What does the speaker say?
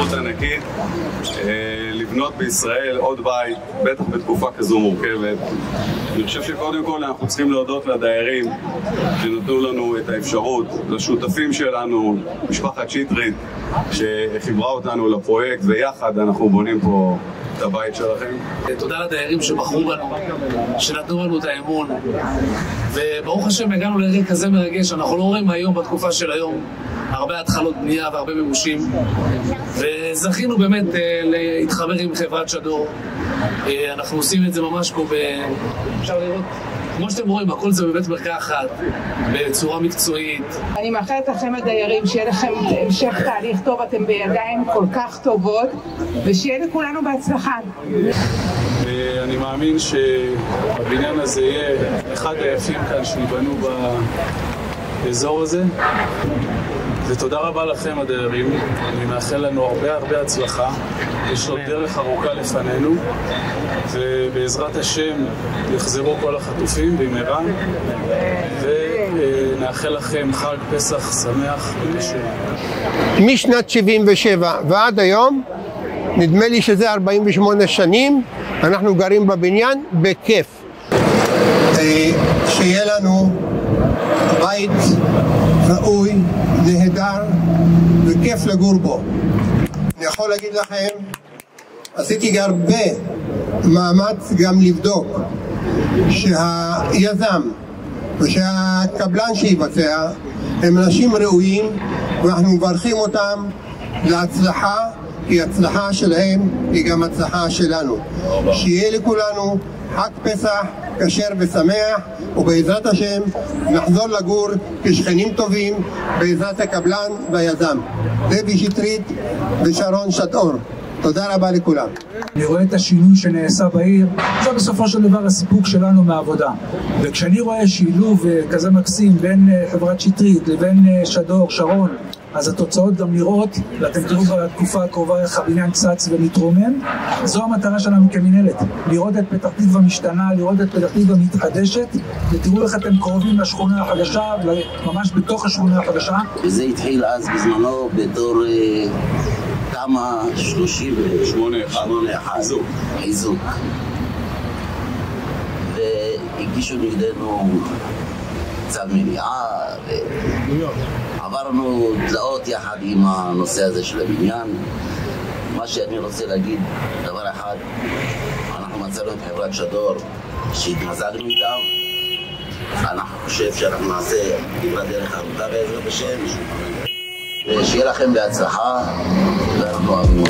הזדמנות ענקית לבנות בישראל עוד בית, בטח בתקופה כזו מורכבת. אני חושב שקודם כל אנחנו צריכים להודות לדיירים שנתנו לנו את האפשרות, לשותפים שלנו, משפחת שטרית שחיברה אותנו לפרויקט, ויחד אנחנו בונים פה את הבית שלכם. תודה לדיירים שבחרו בנו, שנתנו לנו את האמון, וברוך השם הגענו לרגע כזה מרגש. אנחנו לא רואים היום בתקופה של היום הרבה התחלות בנייה והרבה מימושים, וזכינו באמת להתחבר עם חברת שדור. אנחנו עושים את זה ממש פה אפשר לראות, כמו שאתם רואים, הכל זה בבית מרקחת, בצורה מקצועית. אני מאחלת לכם הדיירים שיהיה לכם המשך תהליך טוב, אתם בידיים כל כך טובות, ושיהיה לכולנו בהצלחה. אני מאמין שהבניין הזה יהיה אחד היפים כאן שיבנו באזור הזה. ותודה רבה לכם הדיירים, אני מאחל לנו הרבה הצלחה, יש עוד דרך ארוכה לפנינו, ובעזרת השם יחזרו כל החטופים במהרה, ונאחל לכם חג פסח שמח וקשר. משנת 77 ועד היום, נדמה לי שזה 48 שנים, אנחנו גרים בבניין בכיף. שיהיה לנו בית ראוי, נהדר וכיף לגור בו. אני יכול להגיד לכם, עשיתי הרבה מאמץ גם לבדוק שהיזם ושהקבלן שיבצע הם אנשים ראויים, ואנחנו מברכים אותם להצלחה, כי הצלחה שלהם היא גם הצלחה שלנו. שיהיה לכולנו חג פסח כשר ושמח, ובעזרת השם נחזור לגור כשכנים טובים בעזרת הקבלן והיזם. לוי שטרית ושרון שטאור. תודה רבה לכולם. אני רואה את השינוי שנעשה בעיר, זה בסופו של דבר הסיפוק שלנו מהעבודה. וכשאני רואה שילוב כזה מקסים בין חברת שטרית לבין שדור, שרון, אז התוצאות גם נראות, ואתם תראו בתקופה הקרובה איך הבניין צץ ומתרומם. זו המטרה שלנו כמנהלת, לראות את פתח תקווה משתנה, לראות את פתח תקווה מתחדשת, ותראו איך אתם קרובים לשכונה החדשה, ממש בתוך השכונה החדשה. וזה התחיל אז בזמנו בתור תמ"א 38/1 חיזוק, והגישו נגדנו צו מניעה, עברנו תלאות יחד עם הנושא הזה של הבניין. מה שאני רוצה להגיד, דבר אחד, אנחנו מצאנו את חברת שדור שהתמזגנו איתם. אני חושב שאנחנו נעשה כברת דרך ארוכה בעזרת השם, ושיהיה לכם בהצלחה, ואנחנו אוהבים.